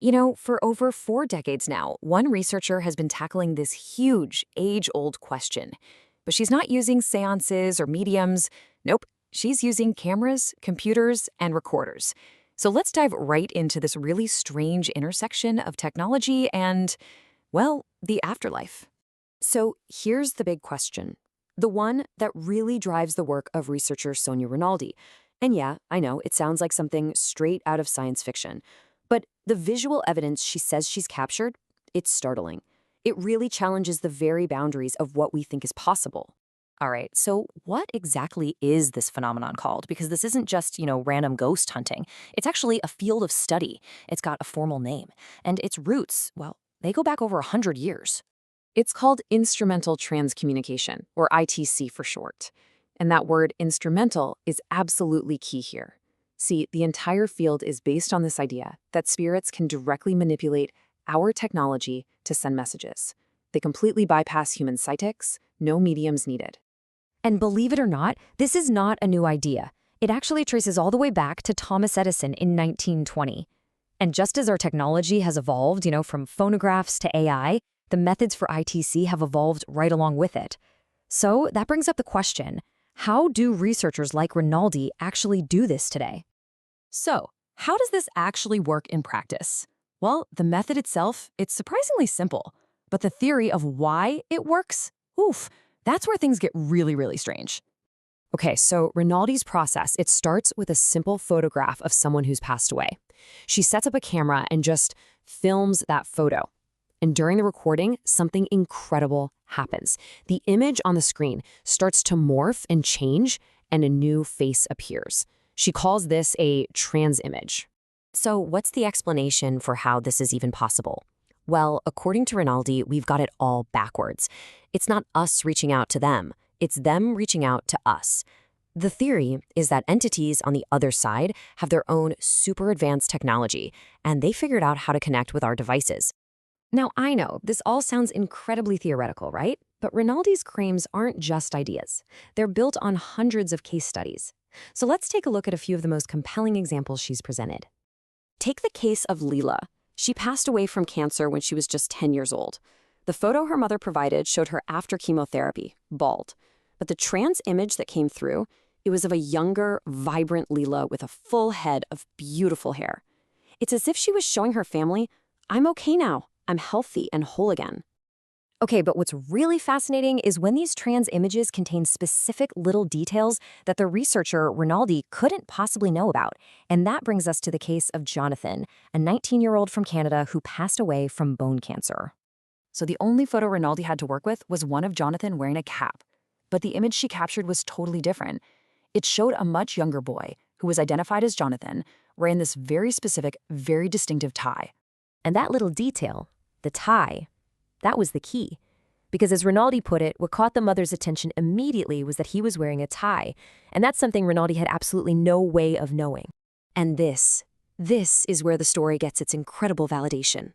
For over 4 decades now, one researcher has been tackling this huge, age-old question. But she's not using seances or mediums. Nope, she's using cameras, computers, and recorders. So let's dive right into this really strange intersection of technology and, well, the afterlife. So here's the big question. The one that really drives the work of researcher Sonia Rinaldi. And yeah, I know, it sounds like something straight out of science fiction. But the visual evidence she says she's captured, it's startling. It really challenges the very boundaries of what we think is possible. All right, so what exactly is this phenomenon called? Because this isn't just, random ghost hunting. It's actually a field of study. It's got a formal name. And its roots, well, they go back over 100 years. It's called instrumental transcommunication, or ITC for short. And that word instrumental is absolutely key here. See, the entire field is based on this idea that spirits can directly manipulate our technology to send messages. They completely bypass human psychics, no mediums needed. And believe it or not, this is not a new idea. It actually traces all the way back to Thomas Edison in 1920. And just as our technology has evolved, from phonographs to AI, the methods for ITC have evolved right along with it. So that brings up the question, how do researchers like Rinaldi actually do this today? So, how does this actually work in practice? Well, the method itself, it's surprisingly simple. But the theory of why it works, oof, that's where things get really, really strange. Okay, so Rinaldi's process, it starts with a simple photograph of someone who's passed away. She sets up a camera and just films that photo. And during the recording, something incredible happens. The image on the screen starts to morph and change, and a new face appears. She calls this a trans image. So what's the explanation for how this is even possible? Well, according to Rinaldi, we've got it all backwards. It's not us reaching out to them. It's them reaching out to us. The theory is that entities on the other side have their own super advanced technology, and they figured out how to connect with our devices. Now, I know this all sounds incredibly theoretical, right? But Rinaldi's claims aren't just ideas. They're built on hundreds of case studies. So let's take a look at a few of the most compelling examples she's presented. Take the case of Leela. She passed away from cancer when she was just 10 years old. The photo her mother provided showed her after chemotherapy, bald. But the trans image that came through, it was of a younger, vibrant Leela with a full head of beautiful hair. It's as if she was showing her family, I'm okay now. I'm healthy and whole again. Okay, but what's really fascinating is when these trans images contain specific little details that the researcher, Rinaldi, couldn't possibly know about. And that brings us to the case of Jonathan, a 19-year-old from Canada who passed away from bone cancer. So the only photo Rinaldi had to work with was one of Jonathan wearing a cap. But the image she captured was totally different. It showed a much younger boy, who was identified as Jonathan, wearing this very specific, very distinctive tie. And that little detail, the tie, that was the key. Because as Rinaldi put it, what caught the mother's attention immediately was that he was wearing a tie. And that's something Rinaldi had absolutely no way of knowing. And this is where the story gets its incredible validation.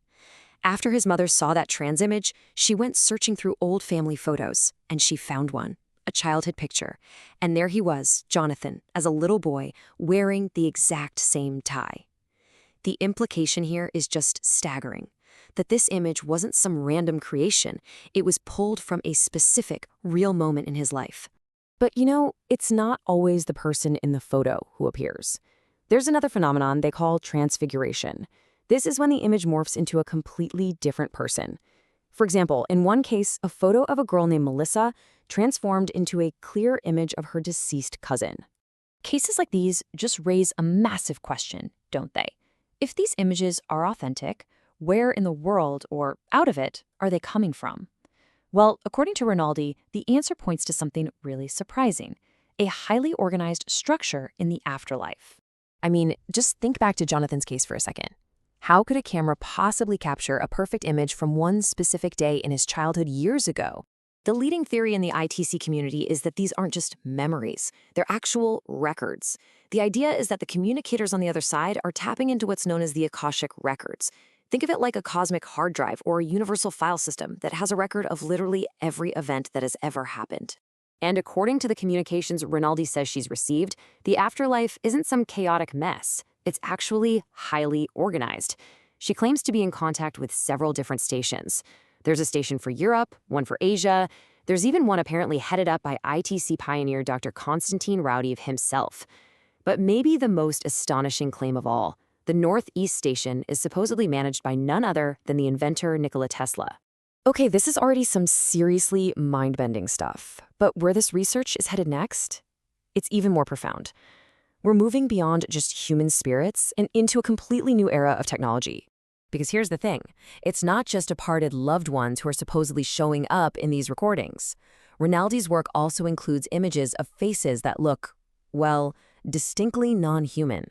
After his mother saw that trans image, she went searching through old family photos, and she found one, a childhood picture. And there he was, Jonathan, as a little boy, wearing the exact same tie. The implication here is just staggering. That this image wasn't some random creation. It was pulled from a specific, real moment in his life. But it's not always the person in the photo who appears. There's another phenomenon they call transfiguration. This is when the image morphs into a completely different person. For example, in one case, a photo of a girl named Melissa transformed into a clear image of her deceased cousin. Cases like these just raise a massive question, don't they? If these images are authentic, where in the world, or out of it, are they coming from? Well, according to Rinaldi, the answer points to something really surprising, a highly organized structure in the afterlife. I mean, just think back to Jonathan's case for a second. How could a camera possibly capture a perfect image from one specific day in his childhood years ago? The leading theory in the ITC community is that these aren't just memories, they're actual records. The idea is that the communicators on the other side are tapping into what's known as the Akashic records. Think of it like a cosmic hard drive or a universal file system that has a record of literally every event that has ever happened. And according to the communications Rinaldi says she's received, the afterlife isn't some chaotic mess. It's actually highly organized. She claims to be in contact with several different stations. There's a station for Europe, one for Asia. There's even one apparently headed up by ITC pioneer Dr. Konstantin Raudiv himself. But maybe the most astonishing claim of all, the Northeast Station is supposedly managed by none other than the inventor Nikola Tesla. Okay, this is already some seriously mind-bending stuff. But where this research is headed next? It's even more profound. We're moving beyond just human spirits and into a completely new era of technology. Because here's the thing, it's not just departed loved ones who are supposedly showing up in these recordings. Rinaldi's work also includes images of faces that look, well, distinctly non-human.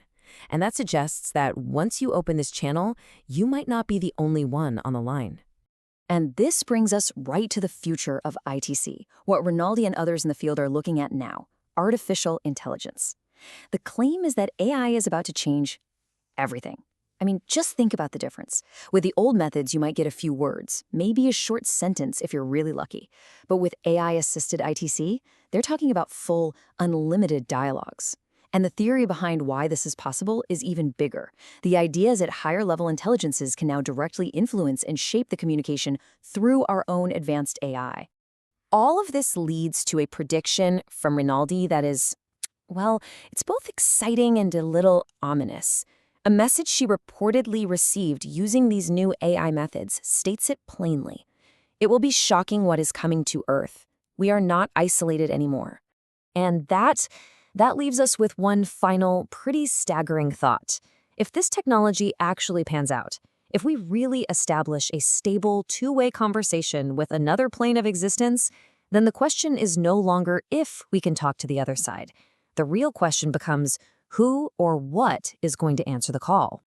And that suggests that once you open this channel, you might not be the only one on the line. And this brings us right to the future of ITC, what Rinaldi and others in the field are looking at now, artificial intelligence. The claim is that AI is about to change everything. I mean, just think about the difference. With the old methods, you might get a few words, maybe a short sentence if you're really lucky. But with AI-assisted ITC, they're talking about full, unlimited dialogues. And the theory behind why this is possible is even bigger. The idea is that higher-level intelligences can now directly influence and shape the communication through our own advanced AI. All of this leads to a prediction from Rinaldi that is, well, it's both exciting and a little ominous. A message she reportedly received using these new AI methods states it plainly. It will be shocking what is coming to Earth. We are not isolated anymore. And that leaves us with one final, pretty staggering thought. If this technology actually pans out, if we really establish a stable, two-way conversation with another plane of existence, then the question is no longer if we can talk to the other side. The real question becomes who or what is going to answer the call.